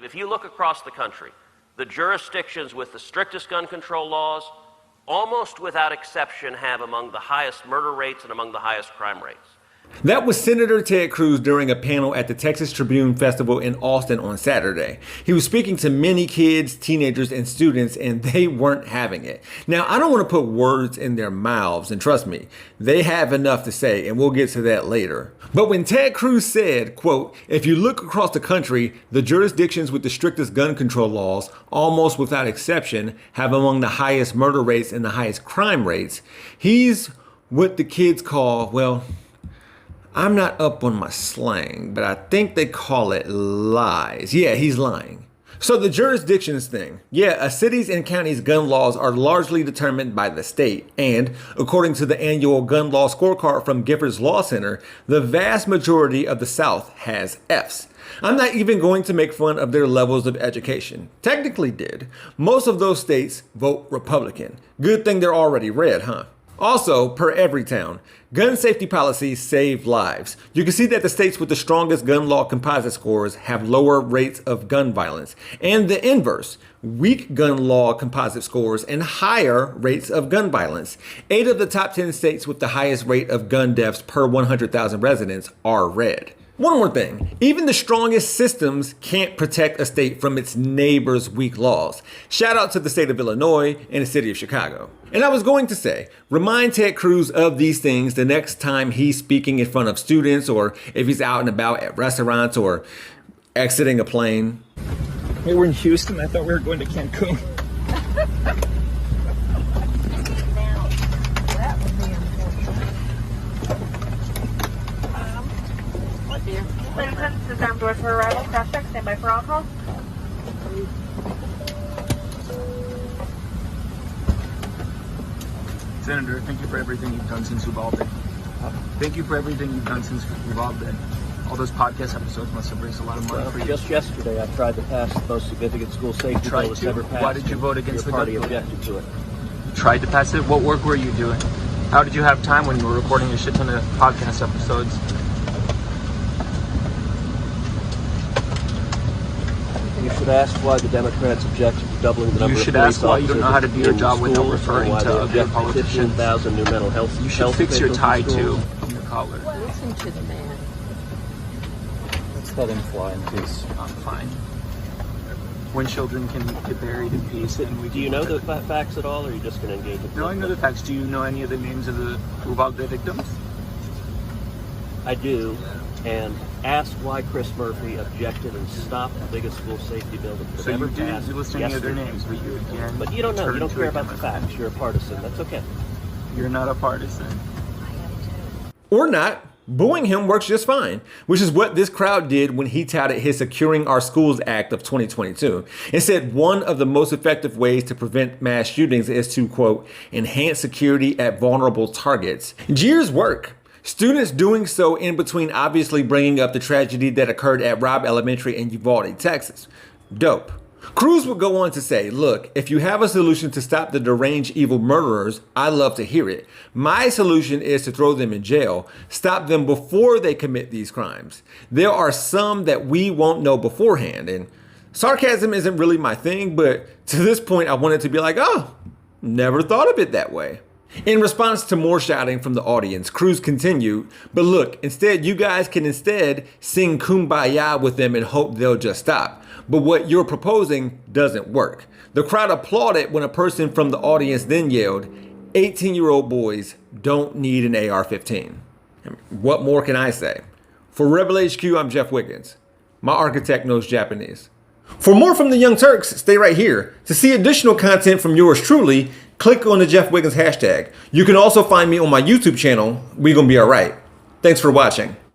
If you look across the country, the jurisdictions with the strictest gun control laws, almost without exception, have among the highest murder rates and among the highest crime rates. That was Senator Ted Cruz during a panel at the Texas Tribune Festival in Austin on Saturday. He was speaking to many kids, teenagers, and students, and they weren't having it. Now, I don't want to put words in their mouths, and trust me, they have enough to say, and we'll get to that later. But when Ted Cruz said, quote, "If you look across the country, the jurisdictions with the strictest gun control laws, almost without exception, have among the highest murder rates and the highest crime rates," he's what the kids call, well, I'm not up on my slang, but I think they call it lies. Yeah, he's lying. So the jurisdictions thing. Yeah, a city's and county's gun laws are largely determined by the state. And according to the annual gun law scorecard from Giffords Law Center, the vast majority of the South has Fs. I'm not even going to make fun of their levels of education. Technically did. Most of those states vote Republican. Good thing they're already red, huh? Also, per Everytown, gun safety policies save lives. You can see that the states with the strongest gun law composite scores have lower rates of gun violence, and the inverse, weak gun law composite scores and higher rates of gun violence. 8 of the top 10 states with the highest rate of gun deaths per 100,000 residents are red. One more thing, even the strongest systems can't protect a state from its neighbors' weak laws. Shout out to the state of Illinois and the city of Chicago. And I was going to say, remind Ted Cruz of these things the next time he's speaking in front of students, or if he's out and about at restaurants or exiting a plane. Hey, we're in Houston. I thought we were going to Cancun. Disarm doors for arrival. Cross check. Stand by for on call. Senator, thank you for everything you've done since Uvalde. Thank you for everything you've done since Uvalde. All those podcast episodes must have raised a lot of money for you. Just yesterday, I tried to pass the most significant school safety bill that's ever passed. Why did you vote against the party? bill? Objected to it. You tried to pass it? What work were you doing? How did you have time when you were recording a shit ton of podcast episodes? You should ask why the Democrats objected to doubling the number You of should police ask why you don't know how to do your job without referring to other politicians. 15,000 new mental health. You should fix your tie too. Your collar. Listen to the man. Let's let him fly in peace. I'm fine. When children can get buried in peace, and we Do you know the facts at all, or are you just going to engage with No, I know the facts. Do you know any of the names of the Uvalde victims? I do, and ask why Chris Murphy objected and stopped the biggest school safety bill that could ever pass. You list any of their names, but you again. But you don't know. You don't turn care to a about the Democrat. facts. You're a partisan. That's okay. You're not a partisan. Or not. Booing him works just fine, which is what this crowd did when he touted his Securing Our Schools Act of 2022 and said one of the most effective ways to prevent mass shootings is to, quote, enhance security at vulnerable targets. Jeers work. Students doing so in between obviously bringing up the tragedy that occurred at Robb Elementary in Uvalde, Texas. Dope. Cruz would go on to say, look, if you have a solution to stop the deranged evil murderers, I'd love to hear it. My solution is to throw them in jail, stop them before they commit these crimes. There are some that we won't know beforehand. And sarcasm isn't really my thing, but to this point, I wanted to be like, oh, never thought of it that way. In response to more shouting from the audience, Cruz continued, but look, instead, you guys can sing Kumbaya with them and hope they'll just stop. But what you're proposing doesn't work. The crowd applauded when a person from the audience then yelled, 18-year-old boys don't need an AR-15. What more can I say? For Rebel HQ, I'm Jeff Wiggins. My architect knows Japanese. For more from the Young Turks, stay right here. To see additional content from yours truly, click on the Jeff Wiggins hashtag. You can also find me on my YouTube channel, We Gonna Be Alright. Thanks for watching.